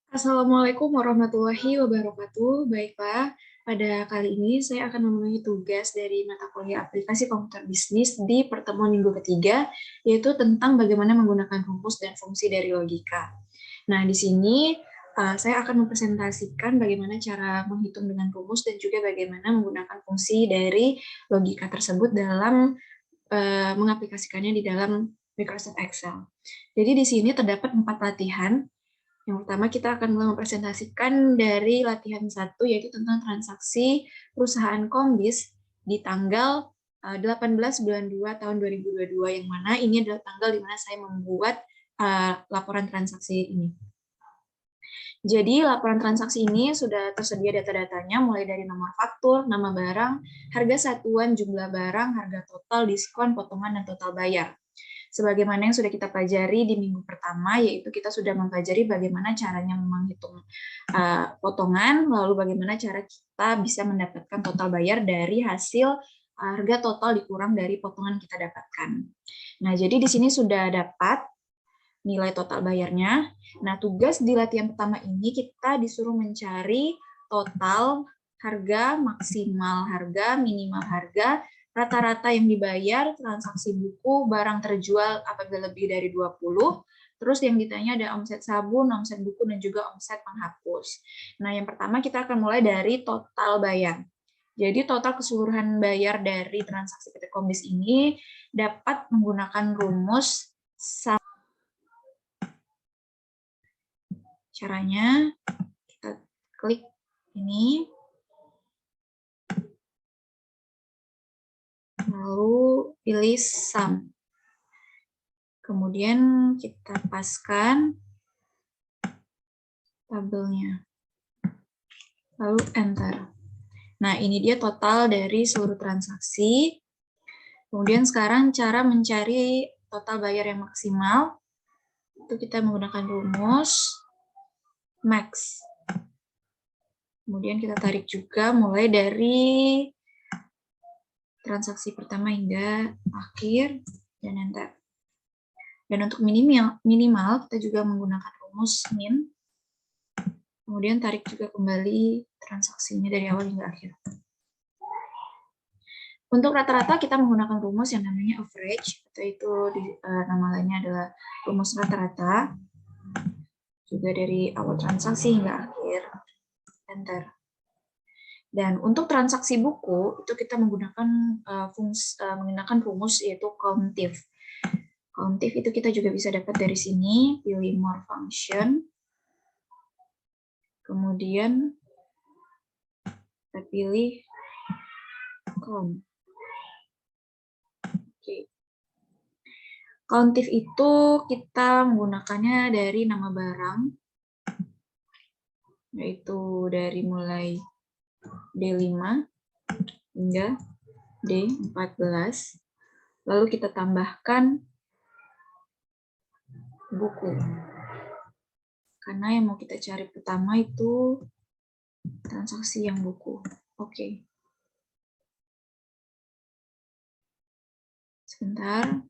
Assalamualaikum warahmatullahi wabarakatuh. Baiklah, pada kali ini saya akan memenuhi tugas dari mata kuliah aplikasi komputer bisnis di pertemuan minggu ketiga, yaitu tentang bagaimana menggunakan rumus dan fungsi dari logika. Nah, di sini saya akan mempresentasikan bagaimana cara menghitung dengan rumus dan juga bagaimana menggunakan fungsi dari logika tersebut dalam mengaplikasikannya di dalam Microsoft Excel. Jadi di sini terdapat 4 latihan. Yang pertama kita akan mempresentasikan dari latihan 1, yaitu tentang transaksi perusahaan Kombis di tanggal 18 bulan 2 tahun 2022, yang mana ini adalah tanggal di mana saya membuat laporan transaksi ini. Jadi laporan transaksi ini sudah tersedia data-datanya, mulai dari nomor faktur, nama barang, harga satuan, jumlah barang, harga total, diskon, potongan, dan total bayar. Sebagaimana yang sudah kita pelajari di minggu pertama, yaitu kita sudah mempelajari bagaimana caranya menghitung potongan, lalu bagaimana cara kita bisa mendapatkan total bayar dari hasil harga total dikurang dari potongan kita dapatkan. Nah, jadi di sini sudah dapat nilai total bayarnya. Nah, tugas di latihan pertama ini kita disuruh mencari total harga, maksimal harga, minimal harga, rata-rata yang dibayar, transaksi buku, barang terjual apabila lebih dari 20, terus yang ditanya ada omset sabun, omset buku, dan juga omset penghapus. Nah, yang pertama kita akan mulai dari total bayar. Jadi total keseluruhan bayar dari transaksi PT Kombis ini dapat menggunakan rumus. Caranya kita klik ini, lalu pilih sum. Kemudian kita paskan tabelnya, lalu enter. Nah, ini dia total dari seluruh transaksi. Kemudian sekarang cara mencari total bayar yang maksimal, itu kita menggunakan rumus max. Kemudian kita tarik juga mulai dari transaksi pertama hingga akhir, dan enter. Dan untuk minimal kita juga menggunakan rumus min. Kemudian tarik juga kembali transaksinya dari awal hingga akhir. Untuk rata-rata kita menggunakan rumus yang namanya average, atau itu nama lainnya adalah rumus rata-rata. Juga dari awal transaksi hingga akhir. Enter. Dan untuk transaksi buku itu kita menggunakan menggunakan rumus yaitu countif. Countif itu kita juga bisa dapat dari sini, pilih more function. Kemudian kita pilih count. Oke. Countif itu kita menggunakannya dari nama barang, yaitu dari mulai D5 hingga D14. Lalu kita tambahkan buku. Karena yang mau kita cari pertama itu transaksi yang buku. Oke. Sebentar.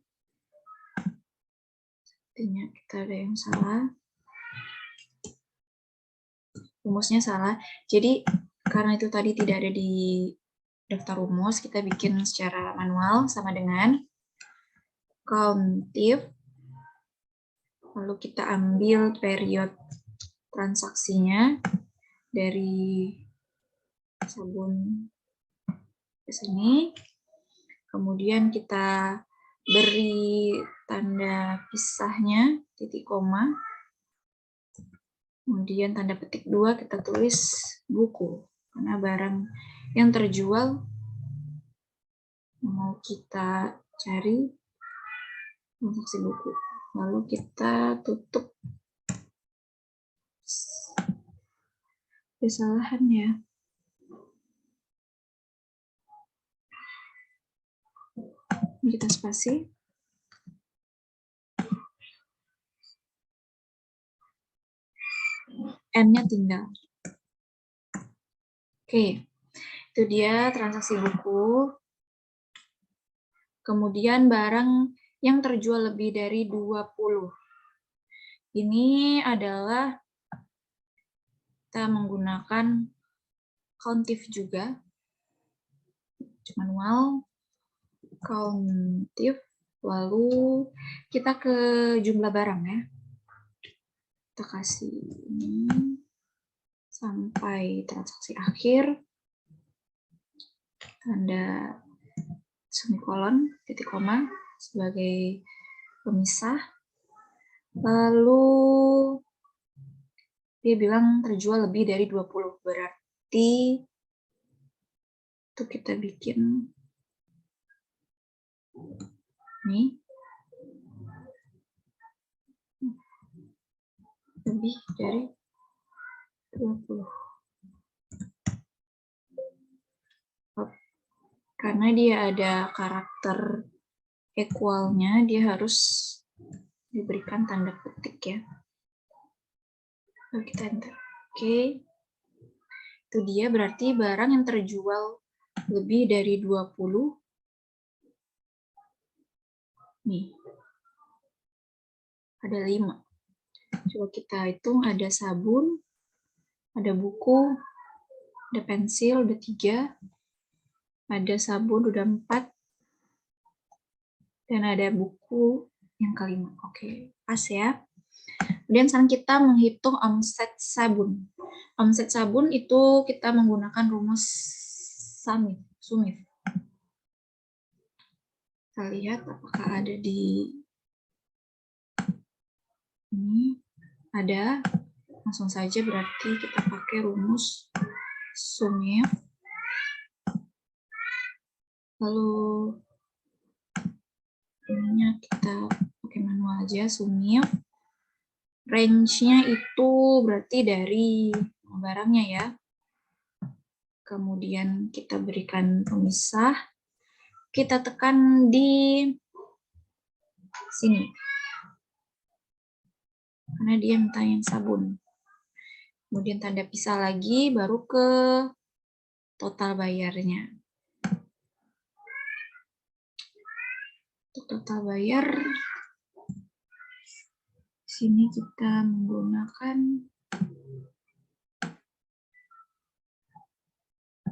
Sepertinya kita ada yang salah. Rumusnya salah. Jadi karena itu tadi tidak ada di daftar rumus, kita bikin secara manual sama dengan countif. Lalu kita ambil period transaksinya dari sabun ke sini. Kemudian kita beri tanda pisahnya, titik koma. Kemudian tanda petik 2 kita tulis buku. Karena barang yang terjual mau kita cari transaksi buku. Lalu kita tutup. Kesalahan ya. Kita spasi. N-nya tinggal. Oke, itu dia transaksi buku. Kemudian barang yang terjual lebih dari 20. Ini adalah kita menggunakan countif juga, manual, countif, lalu kita ke jumlah barang ya. Kita kasih ini sampai transaksi akhir, tanda semikolon, titik koma sebagai pemisah. Lalu dia bilang terjual lebih dari 20, berarti itu kita bikin nih lebih dari 20. Karena dia ada karakter equalnya, dia harus diberikan tanda petik ya. Lalu kita enter. Oke. Itu dia, berarti barang yang terjual lebih dari 20. Nih. Ada 5. Coba kita hitung, ada sabun, ada buku, ada pensil, udah 3. Ada sabun, udah 4. Dan ada buku yang kelima. Oke, pas ya. Kemudian sekarang kita menghitung omset sabun. Omset sabun itu kita menggunakan rumus Sumif. Kita lihat apakah ada di ini. Ada. Langsung saja berarti kita pakai rumus Sumif. Lalu ininya kita pakai manual aja, Sumif. Range-nya itu berarti dari barangnya ya. Kemudian kita berikan pemisah. Kita tekan di sini. Karena dia minta yang sabun. Kemudian tanda pisah lagi, baru ke total bayarnya. Untuk total bayar, sini kita menggunakan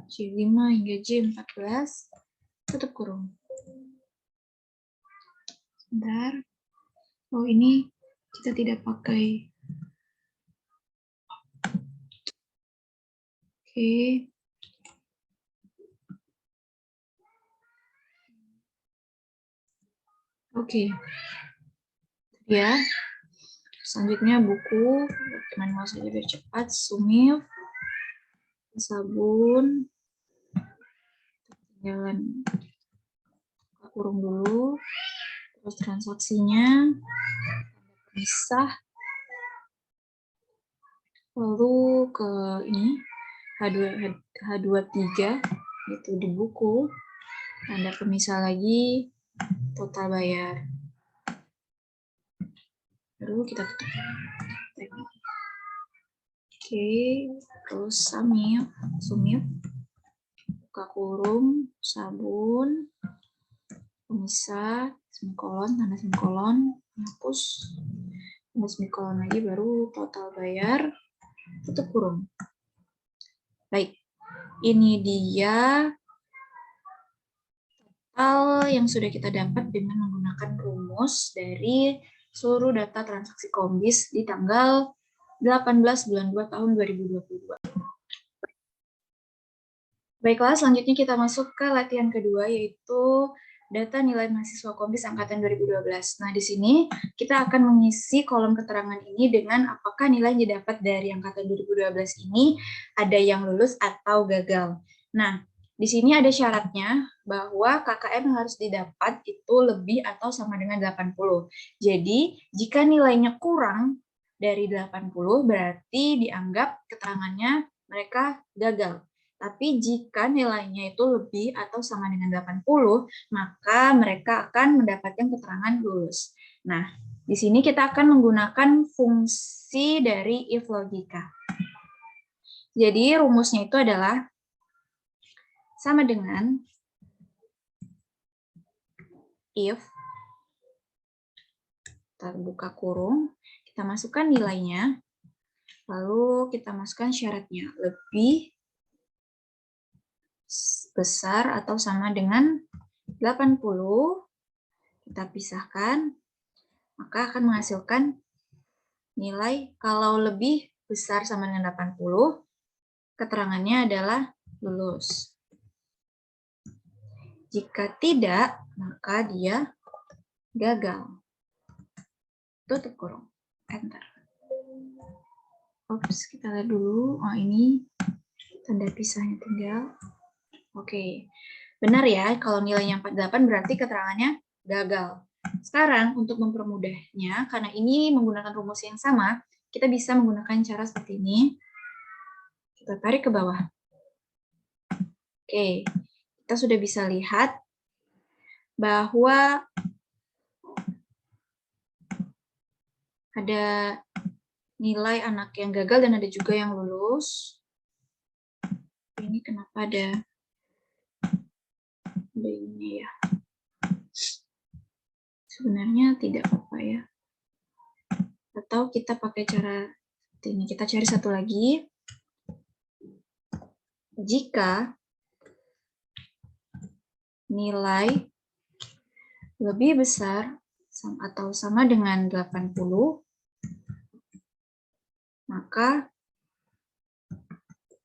J5 hingga J14, tutup kurung. Sebentar. Oh, ini kita tidak pakai. Oke. Oke. Ya. Selanjutnya buku, manual saja biar cepat. Sumif, sabun, jalan kurung dulu, terus transaksinya, pisah, lalu ke ini H23 itu di buku, tanda pemisah lagi, total bayar. Baru kita tutup. Oke, terus Sumif, buka kurung, sabun, pemisah, semikolon, tanda semikolon, hapus, tanda semikolon lagi, baru total bayar, tutup kurung. Baik, ini dia total yang sudah kita dapat dengan menggunakan rumus dari seluruh data transaksi Kombis di tanggal 18 bulan 2 tahun 2022. Baiklah, selanjutnya kita masuk ke latihan kedua, yaitu data nilai mahasiswa Kombis angkatan 2012. Nah, di sini kita akan mengisi kolom keterangan ini dengan apakah nilai yang didapat dari angkatan 2012 ini ada yang lulus atau gagal. Nah, di sini ada syaratnya bahwa KKM yang harus didapat itu lebih atau sama dengan 80. Jadi, jika nilainya kurang dari 80, berarti dianggap keterangannya mereka gagal. Tapi jika nilainya itu lebih atau sama dengan 80, maka mereka akan mendapatkan keterangan lulus. Nah, di sini kita akan menggunakan fungsi dari if logika. Jadi rumusnya itu adalah sama dengan if, kita buka kurung, kita masukkan nilainya, Lalu kita masukkan syaratnya, lebih besar atau sama dengan 80, kita pisahkan, maka akan menghasilkan nilai kalau lebih besar sama dengan 80, keterangannya adalah lulus. Jika tidak, maka dia gagal. Tutup kurung. Enter. Ops, kita lihat dulu. Oh, ini tanda pisahnya tinggal. Oke. Benar ya, kalau nilainya 48 berarti keterangannya gagal. Sekarang, untuk mempermudahnya, karena ini menggunakan rumus yang sama, kita bisa menggunakan cara seperti ini. Kita tarik ke bawah. Oke, kita sudah bisa lihat bahwa ada nilai anak yang gagal dan ada juga yang lulus. Ini kenapa ada ini ya? Sebenarnya tidak apa-apa ya. Atau kita pakai cara ini. Kita cari satu lagi. Jika nilai lebih besar atau sama dengan 80, maka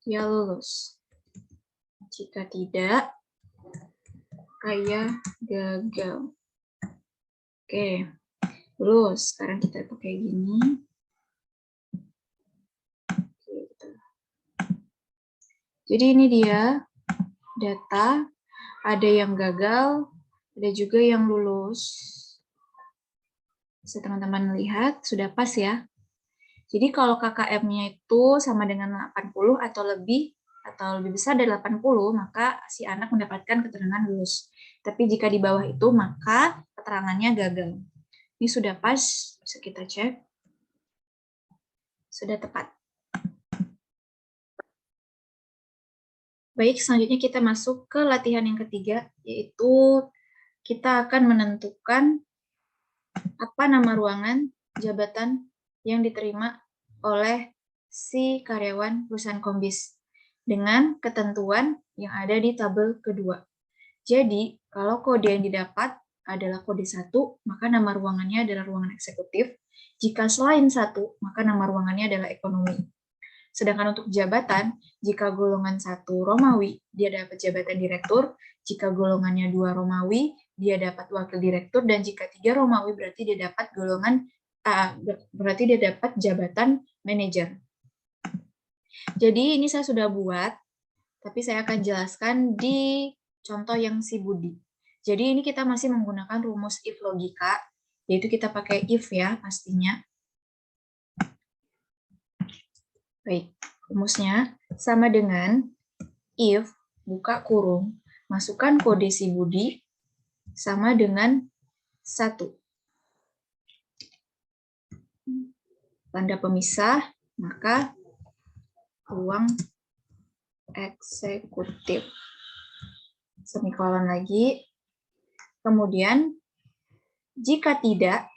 dia lulus. Jika tidak, maka gagal. Oke, lulus. Sekarang kita pakai gini. Jadi ini dia data, ada yang gagal, ada juga yang lulus. Bisa teman-teman lihat, sudah pas ya. Jadi kalau KKM-nya itu sama dengan 80 atau lebih besar dari 80, maka si anak mendapatkan keterangan lulus. Tapi jika di bawah itu, maka keterangannya gagal. Ini sudah pas, bisa kita cek. Sudah tepat. Baik, selanjutnya kita masuk ke latihan yang ketiga, yaitu kita akan menentukan apa nama ruangan jabatan yang diterima oleh si karyawan perusahaan Kombis dengan ketentuan yang ada di tabel kedua. Jadi, kalau kode yang didapat adalah kode 1, maka nama ruangannya adalah ruangan eksekutif. Jika selain 1, maka nama ruangannya adalah ekonomi. Sedangkan untuk jabatan, jika golongan 1 Romawi, dia dapat jabatan direktur. Jika golongannya 2 Romawi, dia dapat wakil direktur. Dan jika 3 Romawi, berarti dia dapat jabatan manajer. Jadi ini saya sudah buat, tapi saya akan jelaskan di contoh yang si Budi. Jadi ini kita masih menggunakan rumus if logika, yaitu kita pakai if ya pastinya. Baik, rumusnya sama dengan if, buka kurung, masukkan kode si Budi, sama dengan 1. Tanda pemisah, maka ruang eksekutif. Semikolon lagi. Kemudian, jika tidak,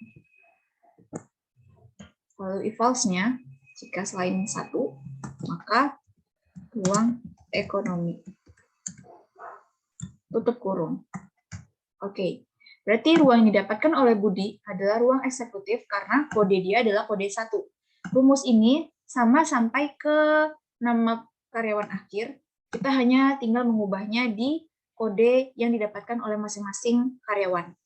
lalu if false-nya, jika selain 1, maka ruang ekonomi. Tutup kurung. Oke, berarti ruang yang didapatkan oleh Budi adalah ruang eksekutif karena kode dia adalah kode 1. Rumus ini sama sampai ke nama karyawan akhir, kita hanya tinggal mengubahnya di kode yang didapatkan oleh masing-masing karyawan.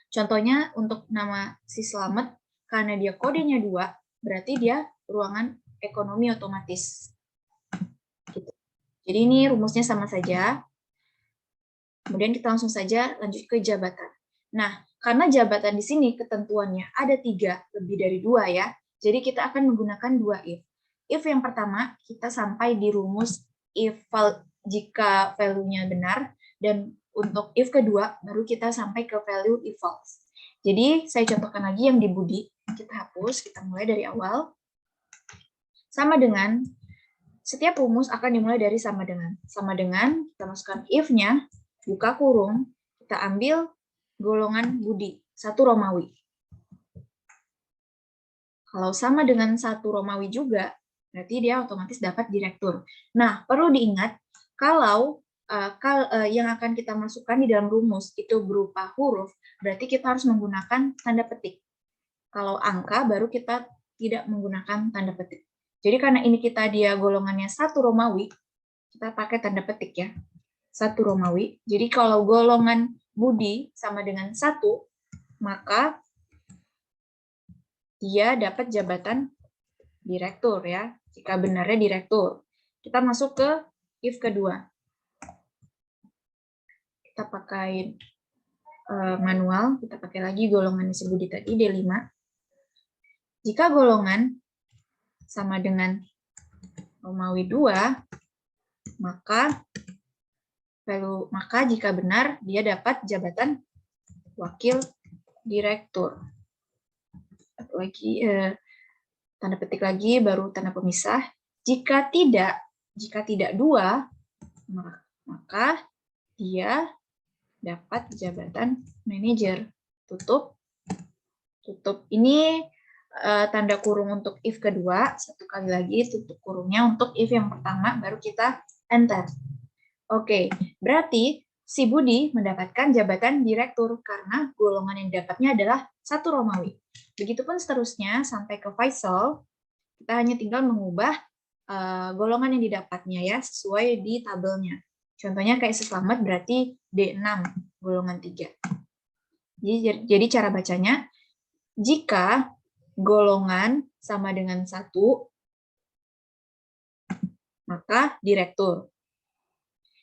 Contohnya untuk nama si Slamet, karena dia kodenya 2, berarti dia ruangan ekonomi otomatis. Gitu. Jadi ini rumusnya sama saja. Kemudian kita langsung saja lanjut ke jabatan. Nah, karena jabatan di sini ketentuannya ada 3, lebih dari 2 ya. Jadi kita akan menggunakan 2 if. If yang pertama, kita sampai di rumus if jika value-nya benar, dan untuk if kedua, baru kita sampai ke value if false. Jadi, saya contohkan lagi yang di Budi. Kita hapus, kita mulai dari awal. Sama dengan, setiap rumus akan dimulai dari sama dengan. Sama dengan, kita masukkan if-nya, buka kurung, kita ambil golongan Budi, 1 Romawi. Kalau sama dengan 1 Romawi juga, berarti dia otomatis dapat direktur. Nah, perlu diingat, kalau yang akan kita masukkan di dalam rumus itu berupa huruf, berarti kita harus menggunakan tanda petik. Kalau angka, baru kita tidak menggunakan tanda petik. Jadi karena ini dia golongannya 1 Romawi, kita pakai tanda petik ya. 1 Romawi. Jadi kalau golongan Budi sama dengan 1, maka dia dapat jabatan direktur ya. Jika benarnya direktur. Kita masuk ke if kedua. Kita pakai manual, kita pakai lagi golongan si Budi tadi, D5. Jika golongan sama dengan Romawi 2, maka jika benar, dia dapat jabatan wakil direktur. Lagi tanda petik lagi, baru tanda pemisah. Jika tidak 2, maka dia dapat jabatan manajer. Tutup. Ini tanda kurung untuk if kedua. Satu kali lagi tutup kurungnya untuk if yang pertama, baru kita enter. Oke, berarti si Budi mendapatkan jabatan direktur karena golongan yang didapatnya adalah 1 Romawi. Begitupun seterusnya sampai ke Faisal, kita hanya tinggal mengubah golongan yang didapatnya ya, sesuai di tabelnya. Contohnya kayak Selamat berarti D6, golongan 3. Jadi cara bacanya, jika golongan sama dengan 1, maka direktur.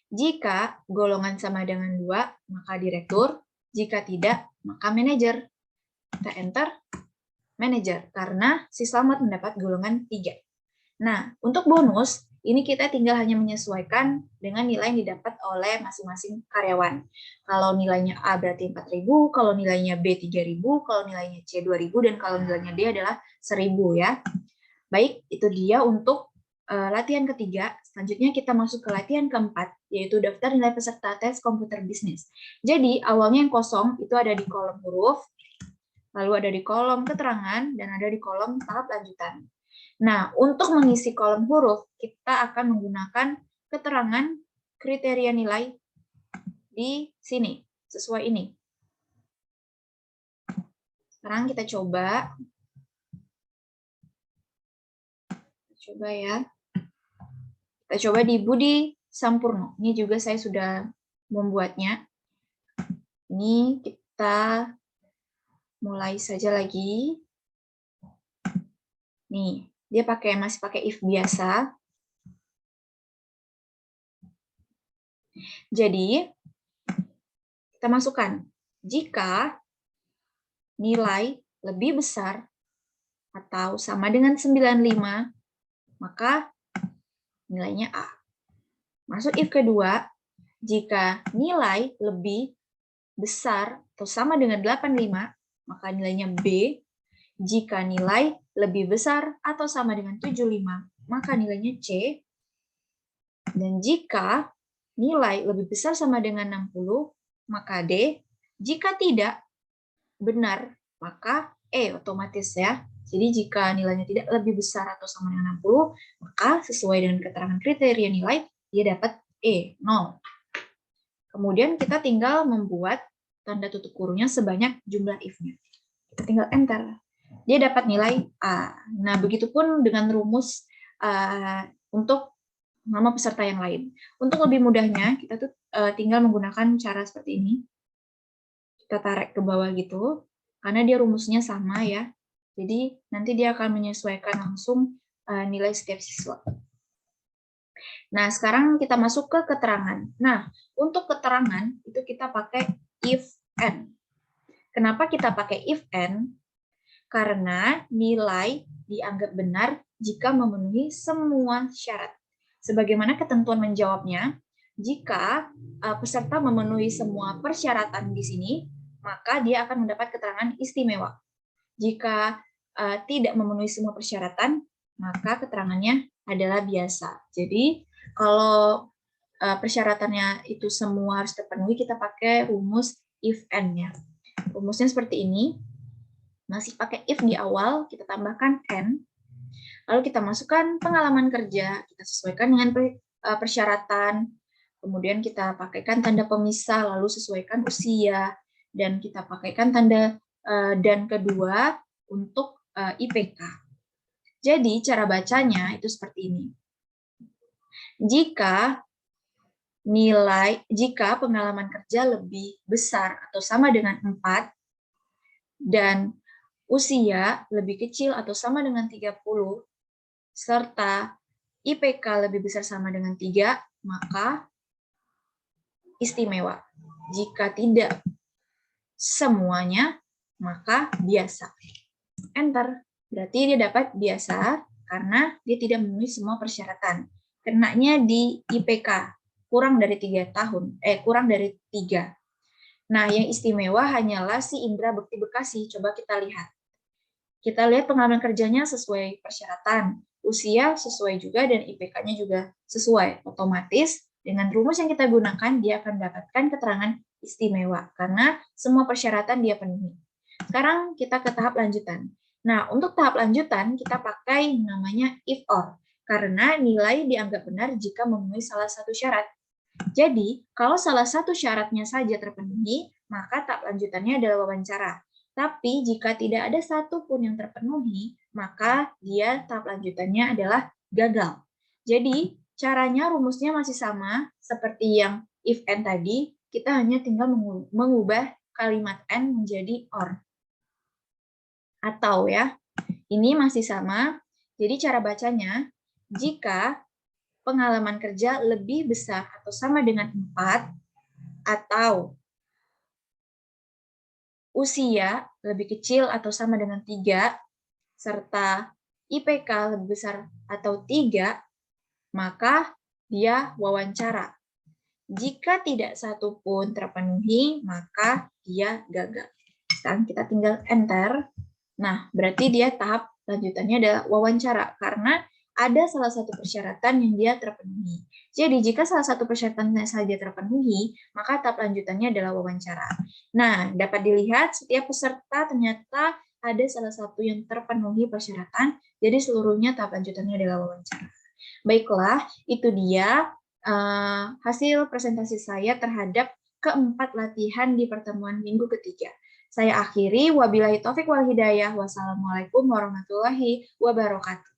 Jika golongan sama dengan 2, maka direktur. Jika tidak, maka manajer. Kita enter manajer, karena si Selamat mendapat golongan 3. Nah, untuk bonus, ini kita tinggal hanya menyesuaikan dengan nilai yang didapat oleh masing-masing karyawan. Kalau nilainya A berarti 4.000, kalau nilainya B 3.000, kalau nilainya C 2.000, dan kalau nilainya D adalah 1.000 ya. Baik, itu dia untuk latihan ketiga. Selanjutnya kita masuk ke latihan keempat, yaitu daftar nilai peserta tes komputer bisnis. Jadi awalnya yang kosong itu ada di kolom huruf, lalu ada di kolom keterangan, dan ada di kolom tahap lanjutan. Nah, untuk mengisi kolom huruf, kita akan menggunakan keterangan kriteria nilai di sini, sesuai ini. Sekarang kita coba ya. Kita coba di Budi Sampurno. Ini juga saya sudah membuatnya. Ini kita mulai saja lagi. Nih, dia masih pakai if biasa. Jadi, kita masukkan. Jika nilai lebih besar atau sama dengan 95, maka nilainya A. Masuk if kedua, jika nilai lebih besar atau sama dengan 85, maka nilainya B. Jika nilai lebih besar atau sama dengan 75, maka nilainya C. Dan jika nilai lebih besar sama dengan 60, maka D. Jika tidak benar, maka E otomatis ya. Jadi jika nilainya tidak lebih besar atau sama dengan 60, maka sesuai dengan keterangan kriteria nilai, dia dapat E, 0. Kemudian kita tinggal membuat tanda tutup kurungnya sebanyak jumlah if-nya. Kita tinggal enter. Dia dapat nilai A. Nah, begitupun dengan rumus untuk nama peserta yang lain. Untuk lebih mudahnya, kita tuh tinggal menggunakan cara seperti ini. Kita tarik ke bawah gitu, karena dia rumusnya sama ya. Jadi nanti dia akan menyesuaikan langsung nilai setiap siswa. Nah, sekarang kita masuk ke keterangan. Nah, untuk keterangan itu kita pakai if and. Kenapa kita pakai if and? Karena nilai dianggap benar jika memenuhi semua syarat. Sebagaimana ketentuan menjawabnya, jika peserta memenuhi semua persyaratan di sini, maka dia akan mendapat keterangan istimewa. Jika tidak memenuhi semua persyaratan, maka keterangannya adalah biasa. Jadi, kalau persyaratannya itu semua harus terpenuhi, kita pakai rumus if and-nya. Rumusnya seperti ini. Masih pakai if di awal, kita tambahkan and. Lalu kita masukkan pengalaman kerja, kita sesuaikan dengan persyaratan. Kemudian kita pakaikan tanda pemisah, lalu sesuaikan usia. Dan kita pakaikan tanda dan kedua untuk IPK. Jadi cara bacanya itu seperti ini. Jika pengalaman kerja lebih besar atau sama dengan 4 dan usia lebih kecil atau sama dengan 30 serta IPK lebih besar sama dengan 3, maka istimewa. Jika tidak semuanya, maka biasa. Enter. Berarti dia dapat biasa karena dia tidak memenuhi semua persyaratan. Kenanya di IPK kurang dari 3 tahun, kurang dari 3. Nah, yang istimewa hanyalah si Indra Bekti Bekasi. Coba kita lihat. Kita lihat pengalaman kerjanya sesuai persyaratan, usia sesuai juga, dan IPK-nya juga sesuai. Otomatis dengan rumus yang kita gunakan, dia akan mendapatkan keterangan istimewa karena semua persyaratan dia penuhi. Sekarang kita ke tahap lanjutan. Nah, untuk tahap lanjutan kita pakai namanya if or, karena nilai dianggap benar jika memenuhi salah satu syarat. Jadi, kalau salah satu syaratnya saja terpenuhi, maka tahap lanjutannya adalah wawancara. Tapi jika tidak ada satupun yang terpenuhi, maka dia tahap lanjutannya adalah gagal. Jadi, caranya rumusnya masih sama seperti yang if and tadi, kita hanya tinggal mengubah kalimat and menjadi or. Atau ya, ini masih sama. Jadi cara bacanya, jika pengalaman kerja lebih besar atau sama dengan 4, atau usia lebih kecil atau sama dengan 3, serta IPK lebih besar atau 3, maka dia wawancara. Jika tidak satu pun terpenuhi, maka dia gagal. Sekarang kita tinggal enter. Nah, berarti dia tahap lanjutannya adalah wawancara, karena ada salah satu persyaratan yang dia terpenuhi. Jadi, jika salah satu persyaratan saja terpenuhi, maka tahap lanjutannya adalah wawancara. Nah, dapat dilihat setiap peserta ternyata ada salah satu yang terpenuhi persyaratan, jadi seluruhnya tahap lanjutannya adalah wawancara. Baiklah, itu dia hasil presentasi saya terhadap keempat latihan di pertemuan minggu ketiga. Saya akhiri, wabillahi taufik wal hidayah. Wassalamualaikum warahmatullahi wabarakatuh.